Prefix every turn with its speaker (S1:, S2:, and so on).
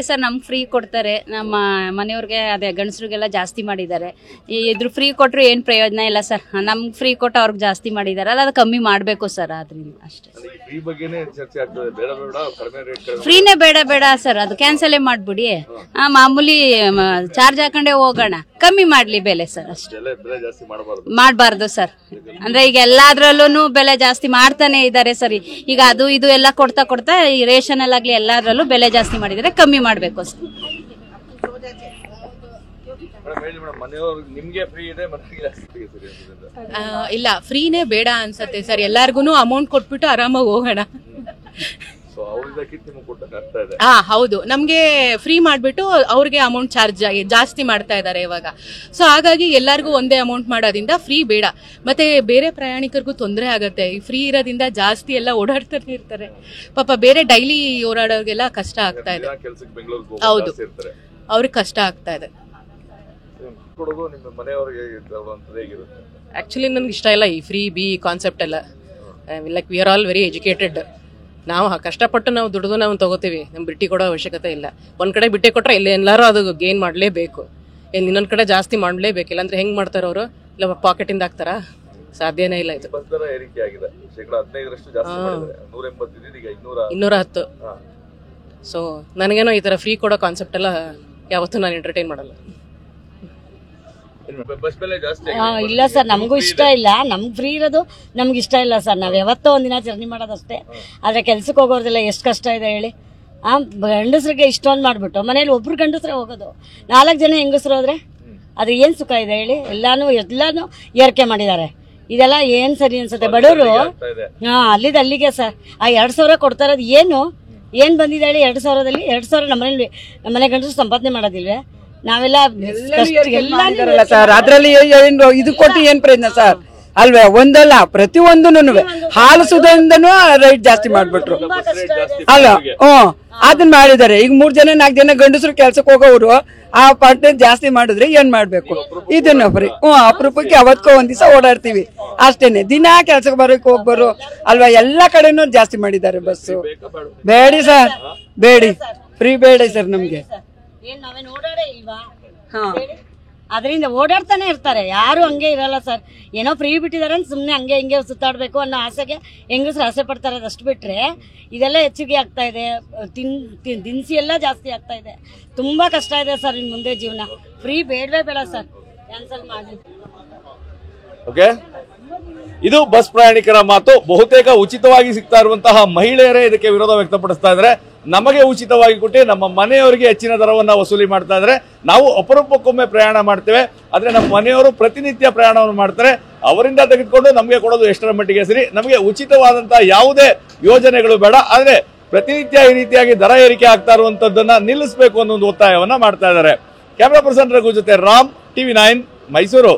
S1: Sir ನಮ್ಗೆ free ಕೊಡ್ತಾರೆ, ನಮ್ಮ ಮನೆಯವ್ರಿಗೆ ಅದೇ ಗಂಡಸ್ರಿಗೆಲ್ಲ ಜಾಸ್ತಿ ಮಾಡಿದ್ದಾರೆ. ಇದ್ರ ಫ್ರೀ ಕೊಟ್ಟರು ಏನು ಪ್ರಯೋಜನ ಇಲ್ಲ ಸರ್. ನಮ್ಗೆ ಫ್ರೀ ಕೊಟ್ಟು ಅವ್ರಿಗೆ ಜಾಸ್ತಿ ಮಾಡಿದ್ದಾರೆ, ಅದು ಕಮ್ಮಿ ಮಾಡಬೇಕು ಸರ್. ಅದರಿಂದ ಅಷ್ಟೇ. ಫ್ರೀನೇ ಬೇಡ ಸರ್, ಅದು ಕ್ಯಾನ್ಸಲೇ ಮಾಡ್ಬಿಡಿ. ಮಾಮೂಲಿ ಚಾರ್ಜ್ ಹಾಕೊಂಡೇ ಹೋಗೋಣ, ಕಮ್ಮಿ ಮಾಡ್ಲಿ ಬೆಲೆ ಸರ್. ಅಷ್ಟೇ, ಮಾಡಬಾರ್ದು ಸರ್. ಅಂದ್ರೆ ಈಗ ಎಲ್ಲಾದ್ರಲ್ಲೂ ಬೆಲೆ ಜಾಸ್ತಿ ಮಾಡ್ತಾನೆ ಇದ್ದಾರೆ ಸರಿ. ಈಗ ಅದು ಇದು ಎಲ್ಲ ಕೊಡ್ತಾ ಈ ರೇಷನ್ ಅಲ್ಲಾಗ್ಲಿ ಎಲ್ಲಾದ್ರಲ್ಲೂ ಬೆಲೆ ಜಾಸ್ತಿ ಮಾಡಿದರೆ ಕಮ್ಮಿ ಮಾಡಬೇಕು ಸರ್.
S2: ಇಲ್ಲ, ಫ್ರೀನೇ ಬೇಡ ಅನ್ಸತ್ತೆ ಸರ್. ಎಲ್ಲಾರ್ಗು ಅಮೌಂಟ್ ಕೊಟ್ಬಿಟ್ಟು ಆರಾಮಾಗಿ ಹೋಗೋಣ. ಹೌದು, ನಮ್ಗೆ ಫ್ರೀ ಮಾಡ್ಬಿಟ್ಟು ಅವ್ರಿಗೆ ಅಮೌಂಟ್ ಚಾರ್ಜ್ ಜಾಸ್ತಿ ಮಾಡ್ತಾ ಇದ್ದಾರೆ ಇವಾಗ. ಸೊ ಹಾಗಾಗಿ ಎಲ್ಲರಿಗೂ ಒಂದೇ ಅಮೌಂಟ್ ಮಾಡೋದ್ರಿಂದ ಫ್ರೀ ಬೇಡ. ಮತ್ತೆ ಬೇರೆ ಪ್ರಯಾಣಿಕರಿಗೂ ತೊಂದರೆ ಆಗತ್ತೆ. ಈ ಫ್ರೀ ಇರೋದ್ರಿಂದ ಜಾಸ್ತಿ ಎಲ್ಲ ಓಡಾಡ್ತಾನೆ ಇರ್ತಾರೆ. ಪಾಪ ಬೇರೆ ಡೈಲಿ ಓಡಾಡೋರ್ಗೆಲ್ಲ ಕಷ್ಟ ಆಗ್ತಾ ಇದೆ. ಹೌದು, ಅವ್ರಿಗೆ ಕಷ್ಟ ಆಗ್ತಾ ಇದೆ. ಆಕ್ಚುಲಿ ನನ್ಗೆ ಇಷ್ಟ ಇಲ್ಲ ಈ ಫ್ರೀ ಬಿ ಕಾನ್ಸೆಪ್ಟ್ ಎಲ್ಲ. Like we are all very educated. ನಾವು ಕಷ್ಟಪಟ್ಟು ನಾವು ದುಡಿದು ನಾವು ತಗೋತೀವಿ. ನಮ್ ಬಿಟ್ಟಿ ಕೊಡೋ ಅವಶ್ಯಕತೆ ಇಲ್ಲ. ಒಂದ್ ಕಡೆ ಬಿಟ್ಟೆ ಕೊಟ್ರೆ ಇಲ್ಲಿ ಎಲ್ಲಾರು ಅದು ಗೇನ್ ಮಾಡ್ಲೇಬೇಕು. ಇನ್ನೊಂದ್ ಕಡೆ ಜಾಸ್ತಿ ಮಾಡ್ಲೇಬೇಕು. ಇಲ್ಲಾಂದ್ರೆ ಹೆಂಗ್ ಮಾಡ್ತಾರ ಅವರು? ಇಲ್ಲ ಪಾಕೆಟ್ ಇಂದ ಹಾಕ್ತಾರ? ಸಾಧ್ಯನೇ ಇಲ್ಲ. ಇದು 210. ಸೊ ನನಗೇನೋ ಈ ತರ ಫ್ರೀ ಕೊಡೋ ಕಾನ್ಸೆಪ್ಟ್ ಎಲ್ಲ ಯಾವತ್ತೂ ನಾನು ಎಂಟರ್ಟೈನ್ ಮಾಡಲ್ಲ.
S3: ಇಲ್ಲ ಸರ್, ನಮಗೂ ಇಷ್ಟ ಇಲ್ಲ. ನಮ್ಗೆ ಫ್ರೀ ಇರೋದು ನಮ್ಗೆ ಇಷ್ಟ ಇಲ್ಲ ಸರ್. ನಾವ್ ಯಾವತ್ತೋ ಒಂದಿನ ಜರ್ನಿ ಮಾಡೋದಷ್ಟೇ. ಆದ್ರೆ ಕೆಲ್ಸಕ್ಕೆ ಹೋಗೋರ್ದೆಲ್ಲ ಎಷ್ಟು ಕಷ್ಟ ಇದೆ ಹೇಳಿ. ಗಂಡಸ್ರಿಗೆ ಇಷ್ಟೊಂದು ಮಾಡ್ಬಿಟ್ಟು ಮನೇಲಿ ಒಬ್ರು ಗಂಡಸ್ರೆ ಹೋಗೋದು, 4 ಜನ ಹೆಂಗಸ್ರು ಹೋದ್ರೆ ಅದು ಏನ್ ಸುಖ ಇದೆ ಹೇಳಿ? ಎಲ್ಲಾನು ಏರಿಕೆ ಮಾಡಿದ್ದಾರೆ. ಇದೆಲ್ಲ ಏನ್ ಸರಿ ಅನ್ಸುತ್ತೆ? ಬಡವರು ಅಲ್ಲಿದ ಅಲ್ಲಿಗೆ ಸರ್. ಆ 2,000 ಕೊಡ್ತಾ ಇರೋದು ಏನ್ ಬಂದಿದೆ ಹೇಳಿ? 2,000ದಲ್ಲಿ 2,000 ನಮ್ಮನೆ ಗಂಡಸರು ಸಂಪಾದನೆ ಮಾಡೋದಿಲ್ವೇ? ನಾವೆಲ್ಲ
S4: ಸರ್ ಅದ್ರಲ್ಲಿ ಇದು ಕೊಟ್ಟು ಏನ್ ಪ್ರಯತ್ನ ಸರ್? ಅಲ್ವೇ? ಒಂದಲ್ಲ, ಪ್ರತಿಯೊಂದನು ಹಾಲು ಸುಧದಿಂದನೂ ರೈಟ್ ಜಾಸ್ತಿ ಮಾಡ್ಬಿಟ್ರು ಅಲ್ಲ. ಅದನ್ನ ಮಾಡಿದ್ದಾರೆ. ಈಗ 3 ಜನ 4 ಜನ ಗಂಡಸರು ಕೆಲ್ಸಕ್ಕೆ ಹೋಗೋರು ಆ ಪರ್ಸೆಂಟ್ ಜಾಸ್ತಿ ಮಾಡಿದ್ರೆ ಏನ್ ಮಾಡ್ಬೇಕು? ಇದನ್ನ ಫ್ರೀ ಅಪರೂಪಕ್ಕೆ ಅವತ್ಕೋ ಒಂದ್ ದಿವಸ ಓಡಾಡ್ತೀವಿ ಅಷ್ಟೇನೆ. ದಿನಾ ಕೆಲ್ಸಕ್ಕೆ ಬರೋಕೆ ಹೋಗ್ಬರು ಅಲ್ವಾ? ಎಲ್ಲಾ ಕಡೆನೂ ಜಾಸ್ತಿ ಮಾಡಿದ್ದಾರೆ. ಬಸ್ಸು ಬೇಡಿ ಸರ್, ಬೇಡಿ, ಫ್ರೀ ಬೇಡಿ ಸರ್ ನಮ್ಗೆ.
S3: ನಾವೇನು ಓಡಾಡೇ ಇಲ್ವಾ? ಅದರಿಂದ ಓಡಾಡ್ತಾನೆ ಇರ್ತಾರೆ. ಯಾರು ಹಂಗೆ ಇರಲ್ಲ ಸರ್. ಏನೋ ಫ್ರೀ ಬಿಟ್ಟಿದಾರೆ ಅಂತ ಸುಮ್ನೆ ಹಂಗೆ ಹಿಂಗೆ ಸುತ್ತಾಡ್ಬೇಕು ಅನ್ನೋ ಆಸೆಗೆ ಹೆಂಗಸರು ಆಸೆ ಪಡ್ತಾರೆ. ಅದಷ್ಟು ಬಿಟ್ರೆ ಇದೆಲ್ಲ ಹೆಚ್ಚಿಗೆ ಆಗ್ತಾ ಇದೆ. ದಿನಸಿ ಎಲ್ಲ ಜಾಸ್ತಿ ಆಗ್ತಾ ಇದೆ. ತುಂಬಾ ಕಷ್ಟ ಇದೆ ಸರ್ ಇನ್ ಮುಂದೆ ಜೀವನ. ಫ್ರೀ ಬೇಡವೇ ಬೇಡ ಸರ್, ಕ್ಯಾನ್ಸಲ್ ಮಾಡಿ.
S5: ಓಕೆ, ಇದು ಬಸ್ ಪ್ರಯಾಣಿಕರ ಮಾತು. ಬಹುತೇಕ ಉಚಿತವಾಗಿ ಸಿಗ್ತಾ ಇರುವಂತಹ ಮಹಿಳೆಯರೇ ಇದಕ್ಕೆ ವಿರೋಧ ವ್ಯಕ್ತಪಡಿಸ್ತಾ ಇದ್ದಾರೆ. ನಮಗೆ ಉಚಿತವಾಗಿ ಕೊಟ್ಟು ನಮ್ಮ ಮನೆಯವರಿಗೆ ಹೆಚ್ಚಿನ ದರವನ್ನ ವಸೂಲಿ ಮಾಡ್ತಾ ಇದ್ದಾರೆ. ನಾವು ಅಪರೂಪಕ್ಕೊಮ್ಮೆ ಪ್ರಯಾಣ ಮಾಡ್ತೇವೆ, ಆದ್ರೆ ನಮ್ಮ ಮನೆಯವರು ಪ್ರತಿನಿತ್ಯ ಪ್ರಯಾಣವನ್ನು ಮಾಡ್ತಾರೆ. ಅವರಿಂದ ತೆಗೆದುಕೊಂಡು ನಮಗೆ ಕೊಡೋದು ಎಷ್ಟರ ಮಟ್ಟಿಗೆ ಸರಿ? ನಮಗೆ ಉಚಿತವಾದಂತಹ ಯಾವುದೇ ಯೋಜನೆಗಳು ಬೇಡ, ಆದ್ರೆ ಪ್ರತಿನಿತ್ಯ ಈ ರೀತಿಯಾಗಿ ದರ ಏರಿಕೆ ಆಗ್ತಾ ಇರುವಂತದ್ದನ್ನ ನಿಲ್ಲಿಸಬೇಕು ಅನ್ನೋ ಒಂದು ಒತ್ತಾಯವನ್ನ ಮಾಡ್ತಾ ಇದ್ದಾರೆ. ಕ್ಯಾಮರಾ ಪರ್ಸನ್ ರಘು ಜೊತೆ ರಾಮ್, TV9 ಮೈಸೂರು.